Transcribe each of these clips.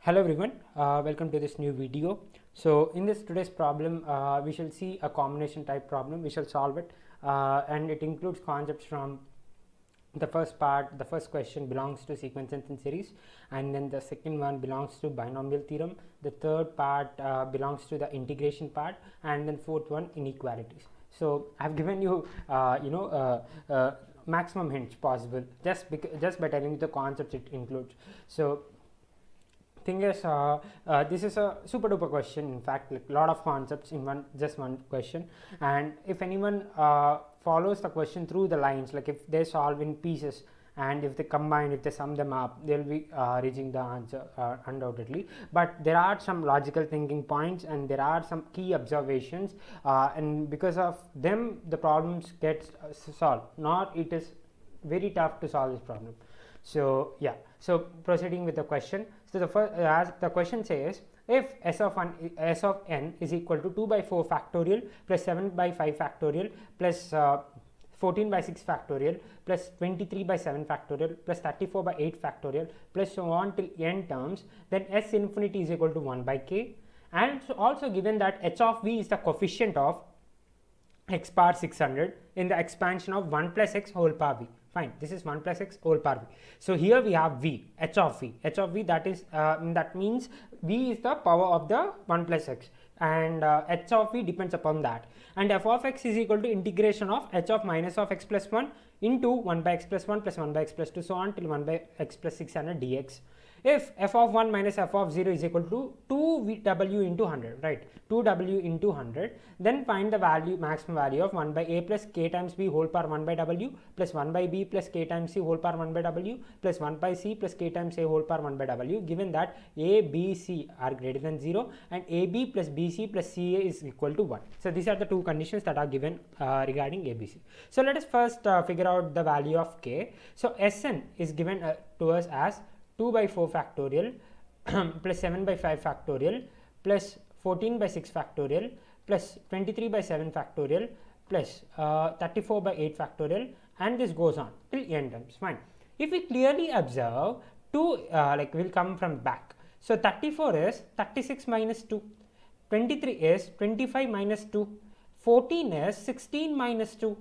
Hello everyone, welcome to this new video. So in this today's problem, we shall see a combination type problem. We shall solve it, and it includes concepts from the first part. The first question belongs to sequence and series, and then the second one belongs to binomial theorem. The third part belongs to the integration part, and then fourth one inequalities. So I've given you maximum hints possible just by telling you the concepts it includes. So thing is, this is a super duper question. In fact, like lot of concepts in one question, and if anyone follows the question through the lines, like if they solve in pieces and if they combine, if they sum them up, they'll be reaching the answer undoubtedly. But there are some logical thinking points and there are some key observations, and because of them the problems get solved. Not it is very tough to solve this problem. So yeah, so proceeding with the question. So the first, as the question says, if s of n is equal to 2 by 4 factorial plus 7 by 5 factorial plus 14 by 6 factorial plus 23 by 7 factorial plus 34 by 8 factorial plus so on till n terms, then s infinity is equal to 1 by k, and so also given that h of v is the coefficient of x power 600 in the expansion of 1 plus x whole power v. Fine, this is 1 plus x whole power v. So here we have v, h of v, that is that means v is the power of the 1 plus x, and h of v depends upon that, and f of x is equal to integration of h of minus of x plus 1 into 1 by x plus 1 plus 1 by x plus 2 so on till 1 by x plus 600 dx. If f of 1 minus f of 0 is equal to 2w into 100, right, 2w into 100, then find the value, maximum value of 1 by a plus k times b whole power 1 by w plus 1 by b plus k times c whole power 1 by w plus 1 by c plus k times a whole power 1 by w, given that a, b, c are greater than 0 and ab plus bc plus ca is equal to 1. So these are the two conditions that are given regarding abc. So let us first figure out the value of k. So Sn is given to us as 2 by 4 factorial plus 7 by 5 factorial plus 14 by 6 factorial plus 23 by 7 factorial plus 34 by 8 factorial, and this goes on till n times. Fine. If we clearly observe, 2 like will come from back. So 34 is 36 minus 2, 23 is 25 minus 2, 14 is 16 minus 2,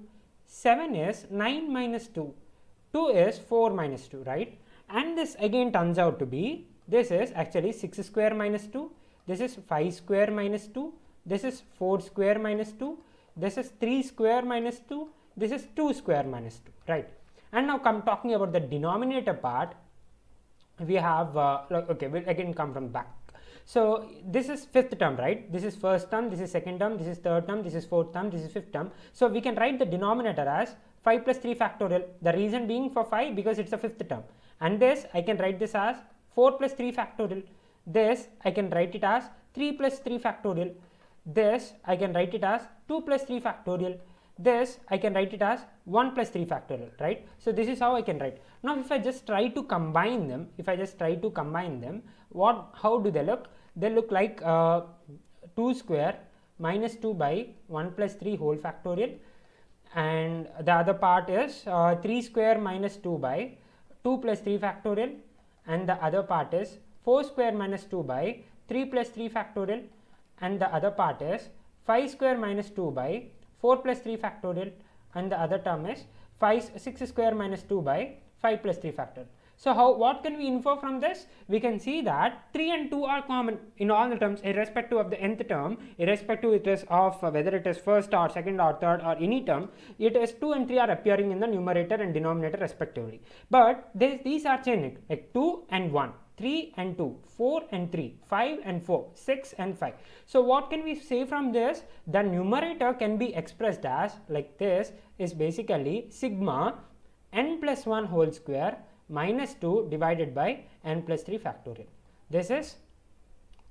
7 is 9 minus 2, 2 is 4 minus 2, right? And this again turns out to be, this is actually 6 square minus 2, this is 5 square minus 2, this is 4 square minus 2, this is 3 square minus 2, this is 2 square minus 2, right? And now come talking about the denominator part, we have okay, we'll again come from back. So this is fifth term, right? This is first term, this is second term, this is third term, this is fourth term, this is fifth term. So we can write the denominator as 5 plus 3 factorial. The reason being for 5 because it's a fifth term, and this I can write this as 4 plus 3 factorial. This I can write it as 3 plus 3 factorial. This I can write it as 2 plus 3 factorial. This I can write it as 1 plus 3 factorial, right? So this is how I can write. Now if I just try to combine them, how do they look? They look like 2 square minus 2 by 1 plus 3 whole factorial, and the other part is 3 square minus 2 by 2 plus 3 factorial, and the other part is 4 square minus 2 by 3 plus 3 factorial, and the other part is 5 square minus 2 by 4 plus 3 factorial, and the other term is 6 square minus 2 by 5 plus 3 factorial. So what can we infer from this? We can see that 3 and 2 are common in all the terms, irrespective of the nth term, irrespective it is of whether it is first or second or third or any term, it is 2 and 3 are appearing in the numerator and denominator respectively. But these are changing, like 2 and 1, 3 and 2, 4 and 3, 5 and 4, 6 and 5. So what can we say from this? The numerator can be expressed as, like this, is basically sigma n plus 1 whole square minus 2 divided by n plus 3 factorial. This is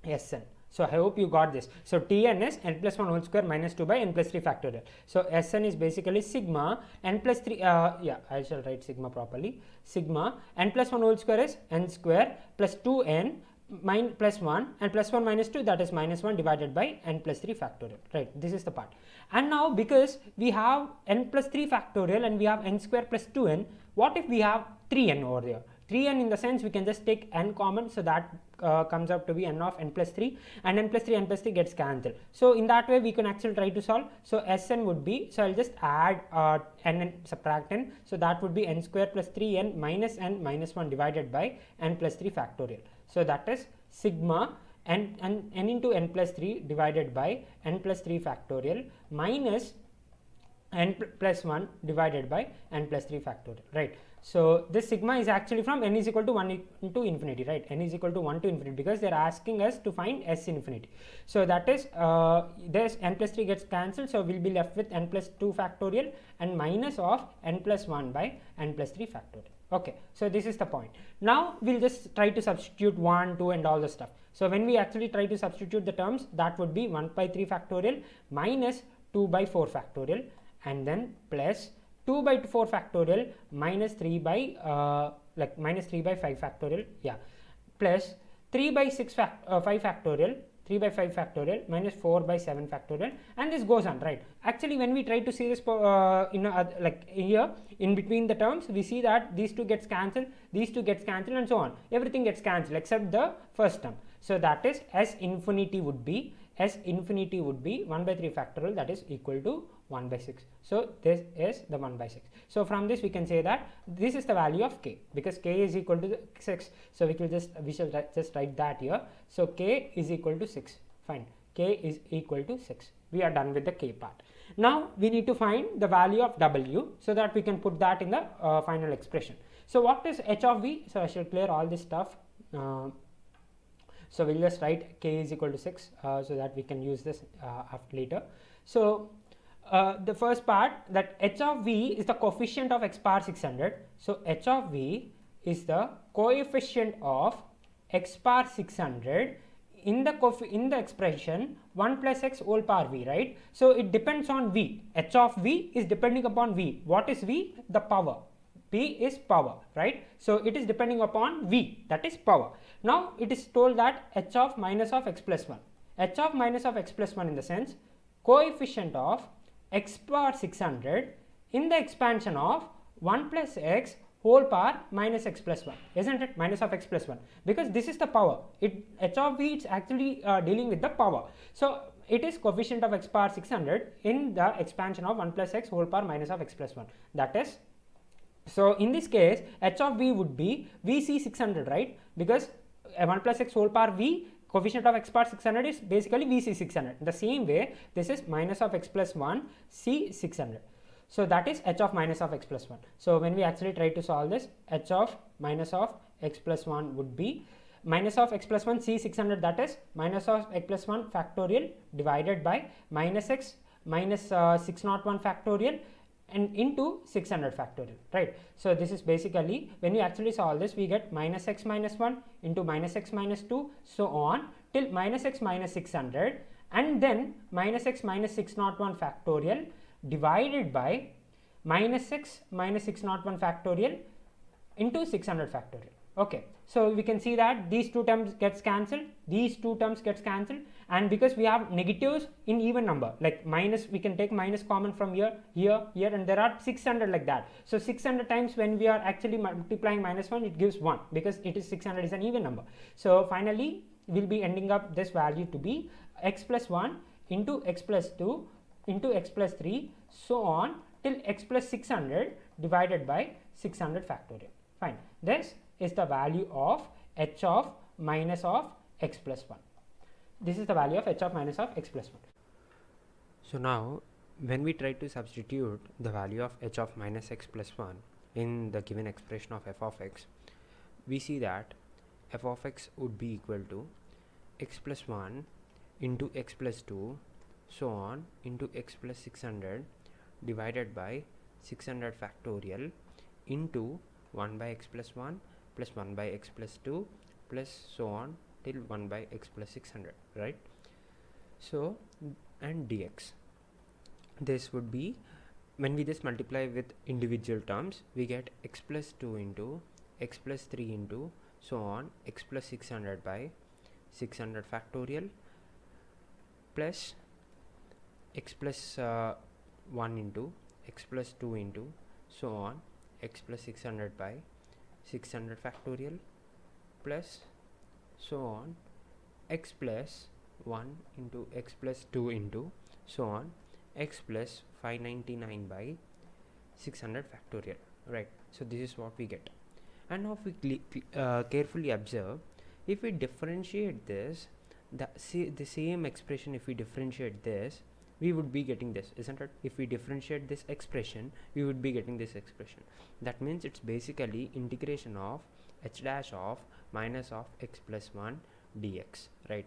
Sn. So I hope you got this. So Tn is n plus 1 whole square minus 2 by n plus 3 factorial. So Sn is basically sigma n plus 3, yeah, I shall write sigma properly. Sigma n plus 1 whole square is n square plus 2n plus 1 and plus 1 minus 2, that is minus 1 divided by n plus 3 factorial, right? This is the part. And now because we have n plus 3 factorial and we have n square plus 2n, what if we have 3n over there? 3n in the sense we can just take n common, so that comes out to be n of n plus 3, and n plus 3 gets cancelled. So in that way we can actually try to solve. So Sn would be, so I'll just add n and subtract n, so that would be n square plus 3n minus n minus 1 divided by n plus 3 factorial. So that is sigma n into n plus 3 divided by n plus 3 factorial minus n plus 1 divided by n plus 3 factorial, right? So this sigma is actually from n is equal to 1 into infinity, right? N is equal to 1 to infinity, because they are asking us to find S infinity. So that is this n plus 3 gets cancelled, so we'll be left with n plus 2 factorial and minus of n plus 1 by n plus 3 factorial. Okay, so this is the point. Now we'll just try to substitute 1, 2 and all the stuff. So when we actually try to substitute the terms, that would be 1 by 3 factorial minus 2 by 4 factorial, and then plus 2 by 4 factorial minus 3 by minus 3 by 5 factorial, yeah, plus 3 by 5 factorial, 3 by 5 factorial minus 4 by 7 factorial, and this goes on, right? Actually when we try to see this like here in between the terms, we see that these two gets cancelled, these two gets cancelled, and so on, everything gets cancelled except the first term. So that is S infinity would be 1 by 3 factorial, that is equal to 1 by 6. So this is the 1 by 6. So from this we can say that this is the value of k, because k is equal to 6. So we shall just write that here. So k is equal to 6. Fine. K is equal to 6. We are done with the k part. Now we need to find the value of w, so that we can put that in the final expression. So what is h of v? So I shall clear all this stuff. So we'll just write k is equal to 6 so that we can use this after later. So the first part, that h of v is the coefficient of x power 600. So h of v is the coefficient of x power 600 in the expression 1 plus x whole power v, right? So it depends on v. H of v is depending upon v. What is v? The power. P is power, right? So it is depending upon v, that is power. Now it is told that h of minus of x plus 1. H of minus of x plus 1 in the sense coefficient of x power 600 in the expansion of 1 plus x whole power minus x plus 1, isn't it? Minus of x plus 1, because this is the power. H of v is actually dealing with the power. So it is coefficient of x power 600 in the expansion of 1 plus x whole power minus of x plus 1, that is. So in this case h of v would be vc 600, right? Because 1 plus x whole power v, coefficient of x power 600 is basically vc 600. The same way this is minus of x plus 1 c 600. So that is h of minus of x plus 1. So when we actually try to solve this, h of minus of x plus 1 would be minus of x plus 1 c 600, that is minus of x plus 1 factorial divided by minus x minus 601 factorial and into 600 factorial, right? So this is basically, when you actually solve this, we get minus x minus 1 into minus x minus 2, so on till minus x minus 600, and then minus x minus 601 factorial divided by minus x minus 601 factorial into 600 factorial. Okay, so we can see that these two terms gets cancelled, these two terms gets cancelled, and because we have negatives in even number, like minus, we can take minus common from here, here, here, and there are 600 like that. So 600 times when we are actually multiplying minus 1, it gives 1, because it is 600 is an even number. So finally we'll be ending up this value to be x plus 1 into x plus 2 into x plus 3, so on till x plus 600 divided by 600 factorial. Fine. This is the value of h of minus of x plus 1. This is the value of h of minus of x plus 1. So now when we try to substitute the value of h of minus x plus 1 in the given expression of f of x, we see that f of x would be equal to x plus 1 into x plus 2, so on into x plus 600 divided by 600 factorial into 1 by x plus 1 plus 1 by x plus 2 plus so on till 1 by x plus 600, right? So and dx, this would be, when we just multiply with individual terms, we get x plus 2 into x plus 3 into so on x plus 600 by 600 factorial plus x plus 1 into x plus 2 into so on x plus 600 by 600 factorial plus so on x plus 1 into x plus 2 into so on x plus 599 by 600 factorial, right? So this is what we get. And now if we carefully observe, if we differentiate this, the same expression, if we differentiate this, we would be getting this, isn't it? If we differentiate this expression, we would be getting this expression. That means it's basically integration of h dash of minus of x plus 1 dx, right?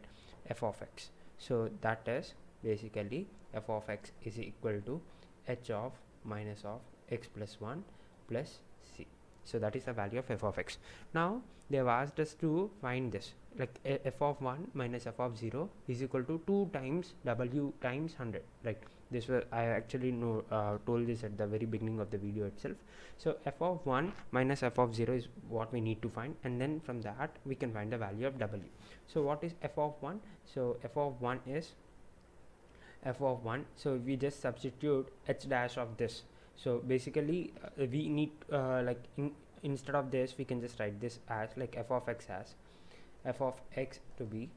F of x. So that is basically f of x is equal to h of minus of x plus 1 plus c. So that is the value of f of x. Now they have asked us to find this, like f of 1 minus f of 0 is equal to 2 times w times 100, right? This was, I actually told this at the very beginning of the video itself. So f of 1 minus f of 0 is what we need to find, and then from that we can find the value of w. So what is f of 1? So f of 1 is f of 1, so we just substitute h dash of this. So basically we need instead of this we can just write this as like f of x as f of x to be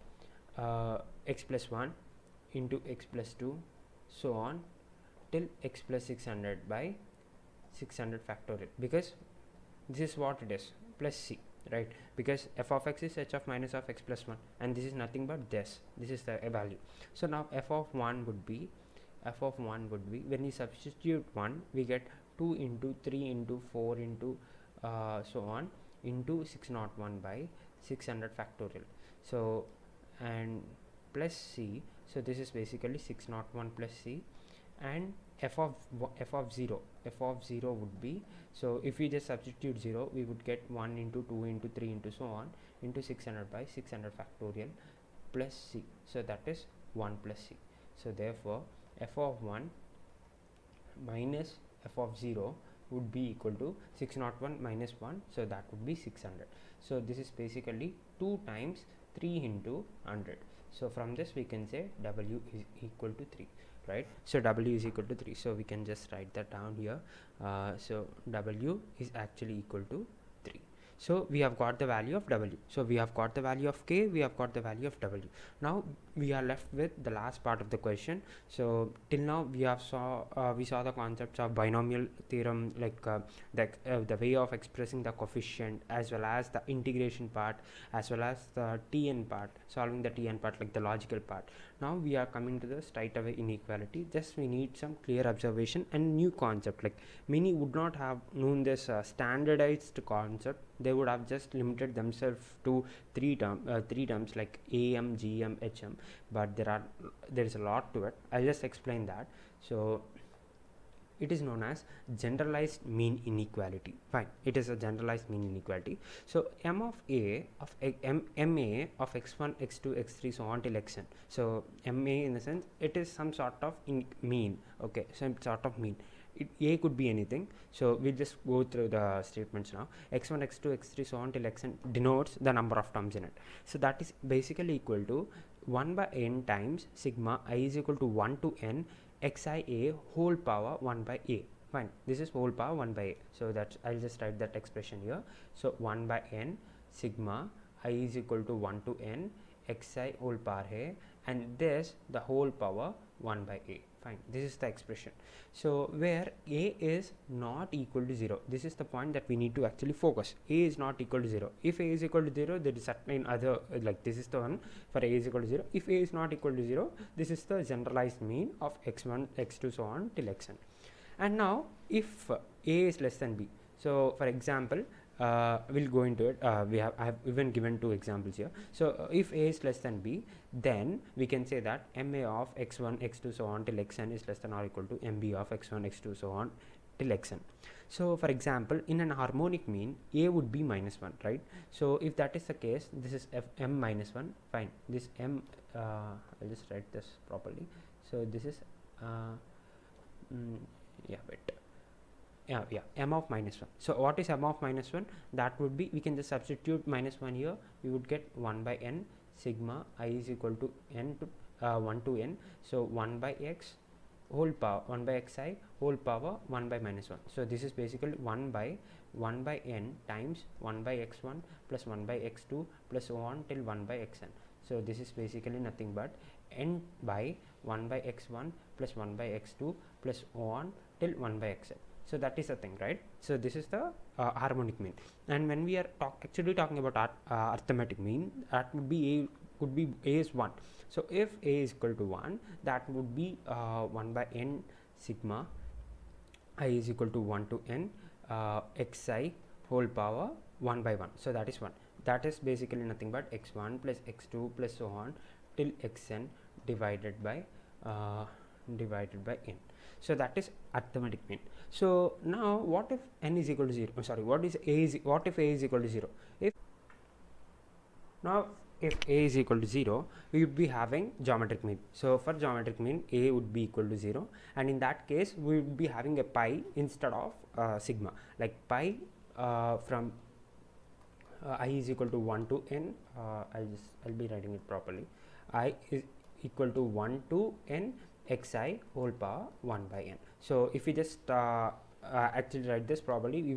x plus 1 into x plus 2 so on till x plus 600 by 600 factorial, because this is what it is, plus c, right? Because f of x is h of minus of x plus 1, and this is nothing but this is the value. So now f of 1 would be when you substitute 1, we get 2 into 3 into 4 into so on into 601 by 600 factorial. So and plus c, so this is basically 601 plus c, and f of 0 would be, so if we just substitute 0, we would get 1 into 2 into 3 into so on into 600 by 600 factorial plus c. So that is 1 plus c. So therefore f of 1 minus f of 0 would be equal to 601 minus 1, so that would be 600. So this is basically 2 times 3 into 100. So from this we can say w is equal to 3, right? So w is equal to 3, so we can just write that down here. So w is actually equal to 3. So we have got the value of w. So we have got the value of k, we have got the value of w. Now we are left with the last part of the question. So till now we have we saw the concepts of binomial theorem, like the way of expressing the coefficient, as well as the integration part, as well as the tn part, solving the tn part, like the logical part. Now we are coming to the straight away inequality. Just we need some clear observation and new concept, like many would not have known this standardized concept. They would have just limited themselves to three terms like am, gm, hm, but there is a lot to it. I'll just explain that. So it is known as generalized mean inequality. Fine, it is a generalized mean inequality. So m of a of ma of x1 x2 x3 so on till xn. So ma in the sense it is some sort of mean, okay, some sort of mean. A could be anything, so we'll just go through the statements now. x1 x2 x3 so on till xn denotes the number of terms in it. So that is basically equal to 1 by n times sigma I is equal to 1 to n xia whole power 1 by a. Fine, this is whole power 1 by a, so that's, I'll just write that expression here. So 1 by n sigma I is equal to 1 to n xi whole power a, and this the whole power 1 by a. Fine, this is the expression. So where a is not equal to 0, this is the point that we need to actually focus. A is not equal to 0. If a is equal to 0, there is certain other, like this is the one for a is equal to 0. If a is not equal to 0, this is the generalized mean of x1 x2 so on till xn. And now if a is less than b, so for example we'll go into it. I have even given 2 examples here. So if a is less than b, then we can say that ma of x1 x2 so on till xn is less than or equal to mb of x1 x2 so on till xn. So for example, in an harmonic mean, a would be minus 1, right? So if that is the case, this is m minus 1. Fine, this m I'll just write this properly. So this is m of minus 1. So what is m of minus 1? That would be, we can just substitute minus 1 here. We would get 1 by n sigma I is equal to n to 1 to n. So 1 by x whole power 1 by xi whole power 1 by minus 1. So this is basically 1 by n times 1 by x1 plus 1 by x2 plus so on till 1 by xn. So this is basically nothing but n by 1 by x1 plus 1 by x2 plus so on till 1 by xn. So that is the thing, right? So this is the harmonic mean. And when we are actually talking about arithmetic mean, that would be a is 1. So if a is equal to 1, that would be 1 by n sigma I is equal to 1 to n xi whole power 1 by 1. So that is 1. That is basically nothing but x1 plus x2 plus so on till xn divided by n. So that is arithmetic mean. So now what if n is equal to 0? What if a is equal to 0? If a is equal to 0, we would be having geometric mean. So for geometric mean, a would be equal to 0, and in that case we would be having a pi instead of sigma, like pi from I is equal to 1 to n. I'll be writing it properly. I is equal to 1 to n xi whole power 1 by n. So if we just actually write this properly, we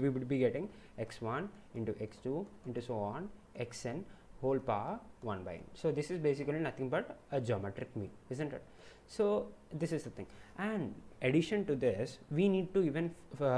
would be getting x1 into x2 into so on xn whole power 1 by n. So this is basically nothing but a geometric mean, isn't it? So this is the thing, and addition to this, we need to even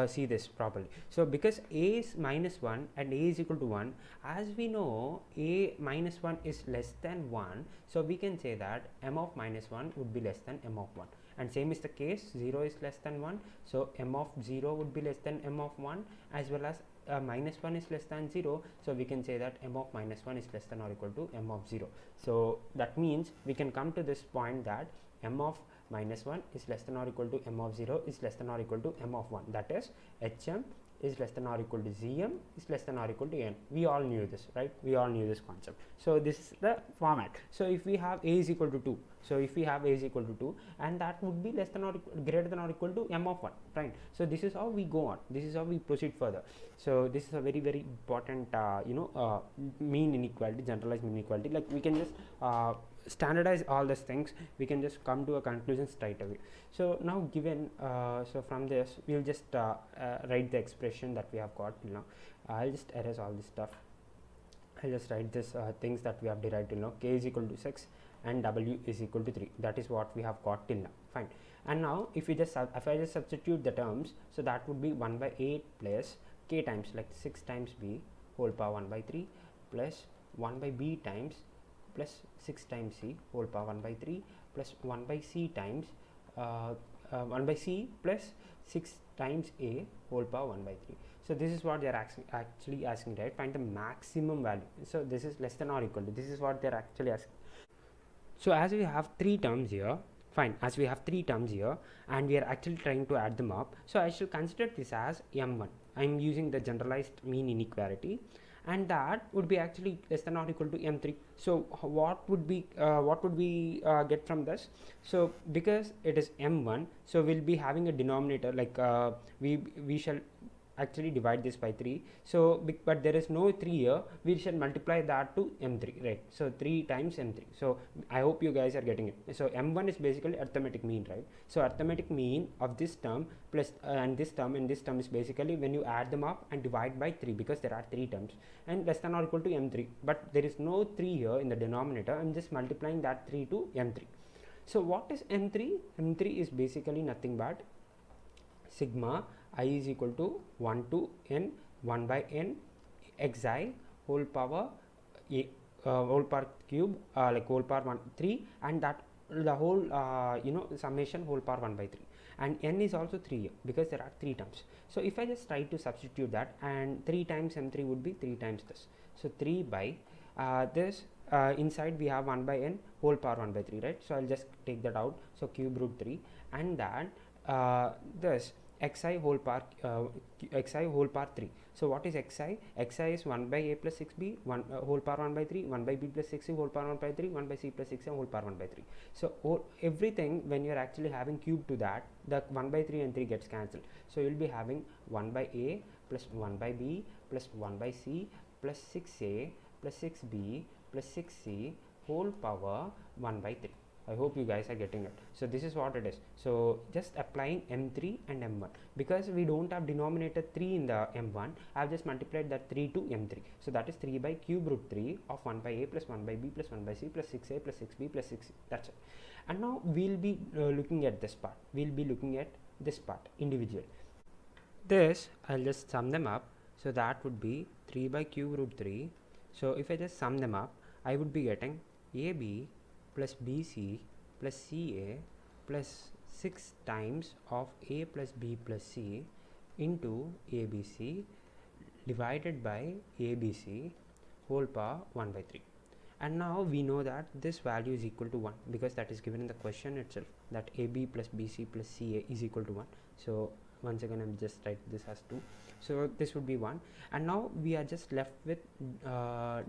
see this properly. So because a is minus 1 and a is equal to 1, as we know a minus 1 is less than 1, so we can say that m of minus 1 would be less than m of 1, and same is the case, 0 is less than 1, so m of 0 would be less than m of 1, as well as minus 1 is less than 0, so we can say that m of minus 1 is less than or equal to m of 0. So that means we can come to this point that m of minus 1 is less than or equal to m of 0 is less than or equal to m of 1, that is hm is less than or equal to gm is less than or equal to n. We all knew this, right? We all knew this concept. So this is the format. So if we have a is equal to 2, so if we have a is equal to 2, and that would be less than or greater than or equal to m of 1, right? So this is how we go on, this is how we proceed further. So this is a very very important mean inequality, generalized mean inequality. Like we can just standardize all these things, we can just come to a conclusion straight away. So now given so from this we'll just write the expression that we have got till now. I'll just erase all this stuff. I'll just write this things that we have derived till now. K is equal to 6 and w is equal to 3. That is what we have got till now. Fine. And now if I just substitute the terms, so that would be 1 by 8 plus k times, like 6 times b whole power 1 by 3 plus 1 by b times plus 6 times c whole power 1 by 3 plus 1 by c times 1 by c plus 6 times a whole power 1 by 3. So this is what they are actually asking, right? Find the maximum value. So this is less than or equal to, this is what they are actually asking. So as we have 3 terms here, fine, as we have 3 terms here and we are actually trying to add them up, so I shall consider this as m1. I am using the generalized mean inequality, and that would be actually less than or equal to m3. So what would we get from this? So because it is m1, so we'll be having a denominator, like we shall actually divide this by 3. So but there is no 3 here, we shall multiply that to m3, right? So 3 times m3. So I hope you guys are getting it. So m1 is basically arithmetic mean, right? So arithmetic mean of this term plus and this term is basically when you add them up and divide by 3, because there are 3 terms, and less than or equal to m3, but there is no 3 here in the denominator. I'm just multiplying that 3 to m3. So what is m3? m3 is basically nothing but sigma I is equal to 1 to n 1 by n xi whole power whole power cube, like whole power 1 3, and that the whole summation whole power 1 by 3, and n is also 3 here because there are 3 terms. So if I just try to substitute that, and 3 times m3 would be 3 times this, so 3 by this inside we have 1 by n whole power 1 by 3, right? So I'll just take that out, so cube root 3, and that this xi whole power 3. So what is xi? Xi is 1 by a plus 6b whole power 1 by 3, 1 by b plus 6c whole power 1 by 3, 1 by c plus 6a whole power 1 by 3. So everything, when you are actually having cube to that, the 1 by 3 and 3 gets cancelled. So you will be having 1 by a plus 1 by b plus 1 by c plus 6a plus 6b plus 6c whole power 1 by 3. I hope you guys are getting it. So this is what it is. So just applying m3 and m1, because we don't have denominator 3 in the m1, I have just multiplied that 3 to m3. So that is 3 by cube root 3 of 1 by a plus 1 by b plus 1 by c plus 6a plus 6b plus 6c. That's it. And now we'll be looking at this part. We'll be looking at this part individual. This I'll just sum them up. So that would be 3 by cube root 3. So if I just sum them up, I would be getting AB plus BC plus CA plus 6 times of A plus B plus C into ABC divided by ABC whole power 1 by 3. And now we know that this value is equal to 1 because that is given in the question itself, that AB plus BC plus CA is equal to 1. So once again I'm just write this as 2. So this would be 1, and now we are just left with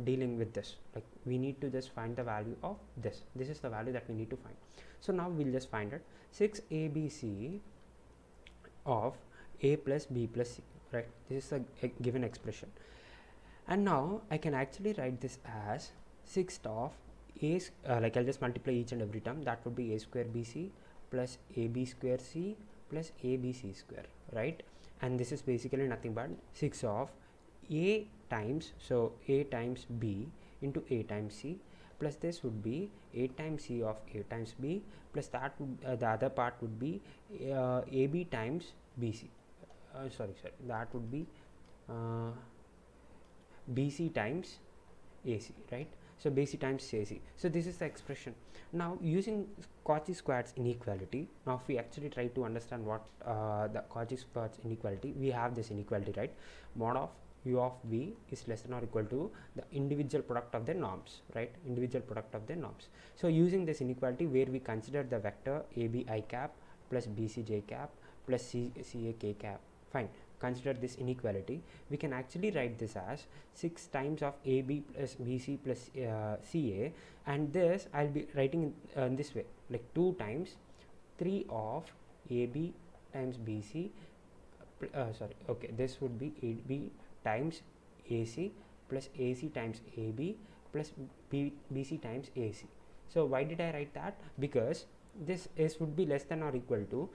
dealing with this. Like we need to just find the value of this. This is the value that we need to find. So now we'll just find it. 6ABC of A plus B plus C, right? This is a given expression. And now I can actually write this as 6th of A, like I'll just multiply each and every term. That would be A square BC plus AB square C plus ABC square, right? And this is basically nothing but 6 of A times, so A times B into A times C, plus this would be A times C of A times B, plus that would, the other part would be AB times BC. That would be BC times AC, right? So BC times AC. So this is the expression. Now using Cauchy square's inequality, now if we actually try to understand what the Cauchy square's inequality, we have this inequality, right? Mod of u of v is less than or equal to the individual product of their norms, right? Individual product of their norms. So using this inequality where we consider the vector AB I cap plus BC j cap plus CA k cap, fine. Consider this inequality, we can actually write this as 6 times of AB plus BC plus CA, and this I'll be writing in this way, like 2 times 3 of AB times BC, this would be AB times AC plus AC times AB plus BC times AC. So why did I write that? Because this would be less than or equal to,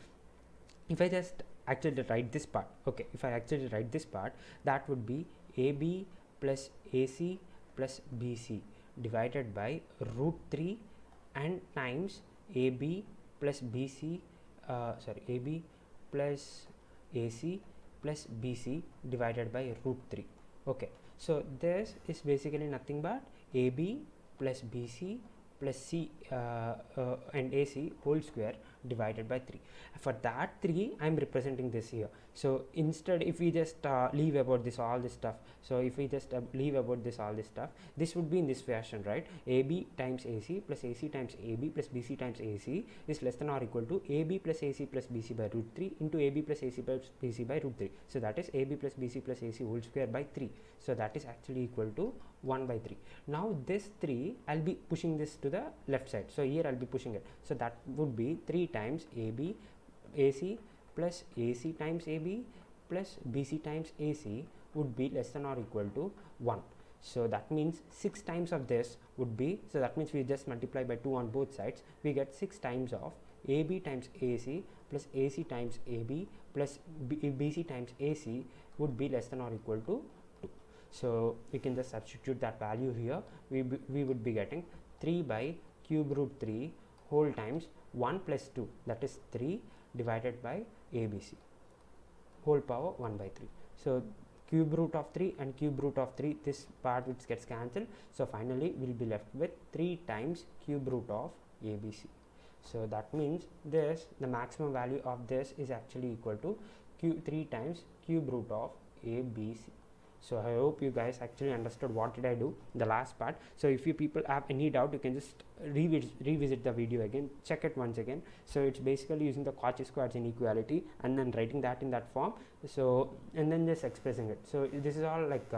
if I just actually write this part, okay, if I actually write this part, that would be AB plus AC plus BC divided by root 3 and times AB plus BC, AB plus AC plus BC divided by root 3. Okay, so this is basically nothing but AB plus BC plus C and AC whole square divided by 3. For that 3 I am representing this here. So instead if we just leave about this all this stuff, so if we just leave about this all this stuff, this would be in this fashion, right? AB times AC plus AC times AB plus BC times AC is less than or equal to AB plus AC plus BC by root 3 into AB plus AC plus BC by root 3. So that is AB plus BC plus AC whole square by 3. So that is actually equal to 1 by 3. Now this 3 I'll be pushing this to the left side, so here I'll be pushing it. So that would be 3 times AB AC plus AC times AB plus BC times AC would be less than or equal to 1. So that means 6 times of this would be, so that means we just multiply by 2 on both sides, we get 6 times of AB times AC plus AC times AB plus BC times AC would be less than or equal to 2. So we can just substitute that value here. We would be getting 3 by cube root 3 whole times 1 plus 2, that is 3 divided by ABC whole power 1 by 3. So cube root of 3 and cube root of 3, this part which gets cancelled. So finally we'll be left with 3 times cube root of ABC. So that means this, the maximum value of this is actually equal to 3 times cube root of ABC. So I hope you guys actually understood what did I do the last part. So if you people have any doubt, you can just revisit the video again, check it once again. So it's basically using the Cauchy square's inequality and then writing that in that form, so and then just expressing it. So this is all like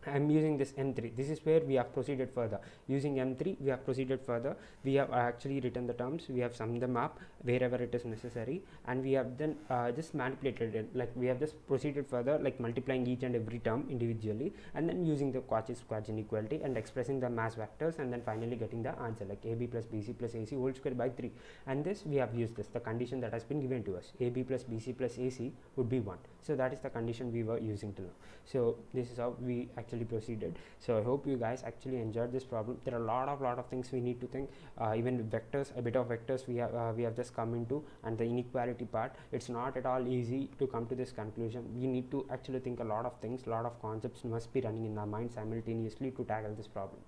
I'm using this M3. This is where we have proceeded further. Using M3, we have proceeded further. We have actually written the terms. We have summed them up wherever it is necessary, and we have then just manipulated it. Like we have just proceeded further, like multiplying each and every term individually, and then using the Kowshiq inequality and expressing them as vectors, and then finally getting the answer like AB plus BC plus AC whole square by 3. And this we have used this, the condition that has been given to us. AB plus BC plus AC would be 1. So that is the condition we were using till now. So this is how we actually proceeded. So I hope you guys actually enjoyed this problem. There are a lot of things we need to think. Even vectors, a bit of vectors we have just come into, and the inequality part, it's not at all easy to come to this conclusion. We need to actually think a lot of things, a lot of concepts must be running in our mind simultaneously to tackle this problem.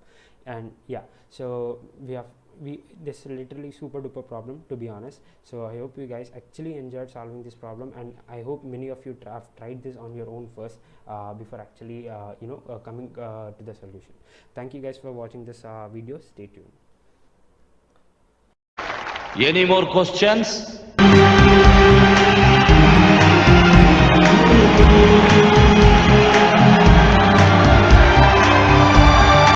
And yeah, so this is literally super duper problem, to be honest. So I hope you guys actually enjoyed solving this problem, and I hope many of you have tried this on your own first before actually coming to the solution. Thank you guys for watching this video. Stay tuned. Any more questions?